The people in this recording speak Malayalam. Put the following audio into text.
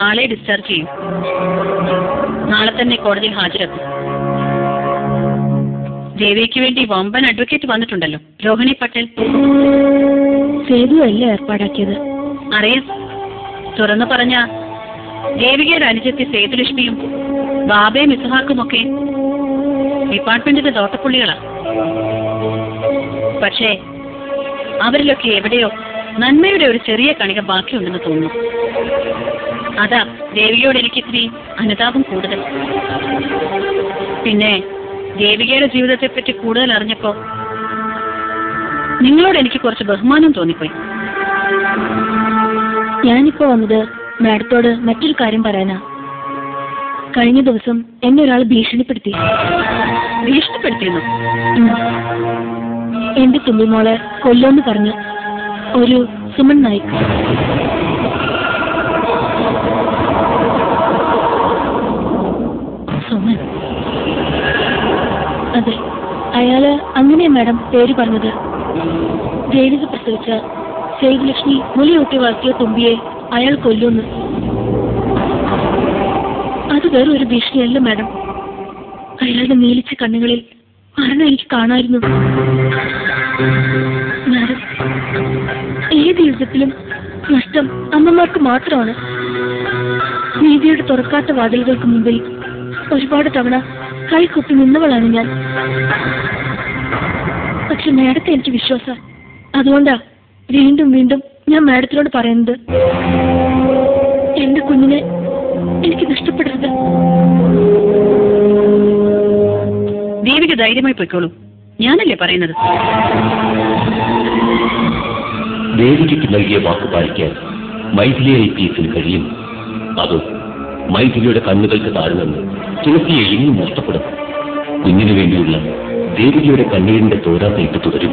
നാളെ ഡിസ്ചാർജ് ചെയ്യും. നാളെ തന്നെ കോടതിയിൽ ഹാജരാക്കും. ദേവിക്ക് വേണ്ടി വമ്പൻ അഡ്വക്കേറ്റ് വന്നിട്ടുണ്ടല്ലോ, രോഹിണി പട്ടേൽ. സേതു അല്ലേ ഏർപ്പാടാക്കിയത്? അറിയാം. തുറന്നു പറഞ്ഞ ദേവികയുടെ അനുജത്തി സേതുലക്ഷ്മിയും ബാബയും ഇസ്ഹാക്കുമൊക്കെ ഡിപ്പാർട്ട്മെന്റിന്റെ തോട്ടപ്പുള്ളികളാ. പക്ഷേ അവരിലൊക്കെ എവിടെയോ നന്മയുടെ ഒരു ചെറിയ കണിക ബാക്കിയുണ്ടെന്ന് തോന്നുന്നു. അതാ ദേവികയോട് എനിക്ക് ഇത്തിരി അനുതാപം കൂടുതൽ. പിന്നെ ദേവികയുടെ ജീവിതത്തെപ്പറ്റി കൂടുതൽ അറിഞ്ഞപ്പോ നിങ്ങളോട് എനിക്ക് കുറച്ച് ബഹുമാനം തോന്നിപ്പോയി. ഞാനിപ്പോ വന്നത് മാഡത്തോട് മറ്റൊരു കാര്യം പറയാനാ. കഴിഞ്ഞ ദിവസം എന്നെ ഒരാൾ ഭീഷണിപ്പെടുത്തി. ഭീഷണിപ്പെടുത്തിയെന്നു? എന്റെ തുമ്പിമോളെ കൊല്ലോന്ന് പറഞ്ഞു ഒരു സുമൻ നായിക്. സുമൻ? അതെ, അയാള് അങ്ങനെയാ മാഡം പേര് പറഞ്ഞത്. ജയിലിൽ പ്രസവിച്ച സേതുലക്ഷ്മി മുലയൂട്ടി വളർത്തിയ തുമ്പിയെ അയാൾ കൊല്ലുന്നു. അത് വേറെ ഒരു ഭീഷണിയല്ല മാഡം. അയാളുടെ നീലിച്ച കണ്ണുകളിൽ മരണം എനിക്ക് കാണായിരുന്നു. മാഡം, ഏത് യുദ്ധത്തിലും നഷ്ടം അമ്മമാർക്ക് മാത്രമാണ്. നീതിയുടെ തുറക്കാത്ത വാതിലുകൾക്ക് മുമ്പിൽ ഒരുപാട് തവണ കൈകുപ്പി നിന്നവളാണ് ഞാൻ. പക്ഷെ മാഡത്തെ എനിക്ക് വിശ്വാസം. അതുകൊണ്ടാ വീണ്ടും വീണ്ടും ഞാൻ മാഡത്തിനോട് പറയുന്നത്, എന്റെ കുഞ്ഞിനെ എനിക്ക് നഷ്ടപ്പെടരുത്. ദേവിക ധൈര്യമായി പോയിക്കോളൂ, ഞാനല്ലേ പറയുന്നത്. ദേവികയ്ക്ക് നൽകിയ വാക്ക് പാലിക്കാൻ മൈഥിലി IPSന് കഴിയും. അതും മൈഥിലിയുടെ കണ്ണുകൾക്ക് താഴ്ന്നെന്ന് തുളസിയെ ഇനിയും നഷ്ടപ്പെടും. കുഞ്ഞിനു വേണ്ടിയുള്ള ദേവികയുടെ കണ്ണീരിന്റെ തോരാത്തേക്ക് തുടരും.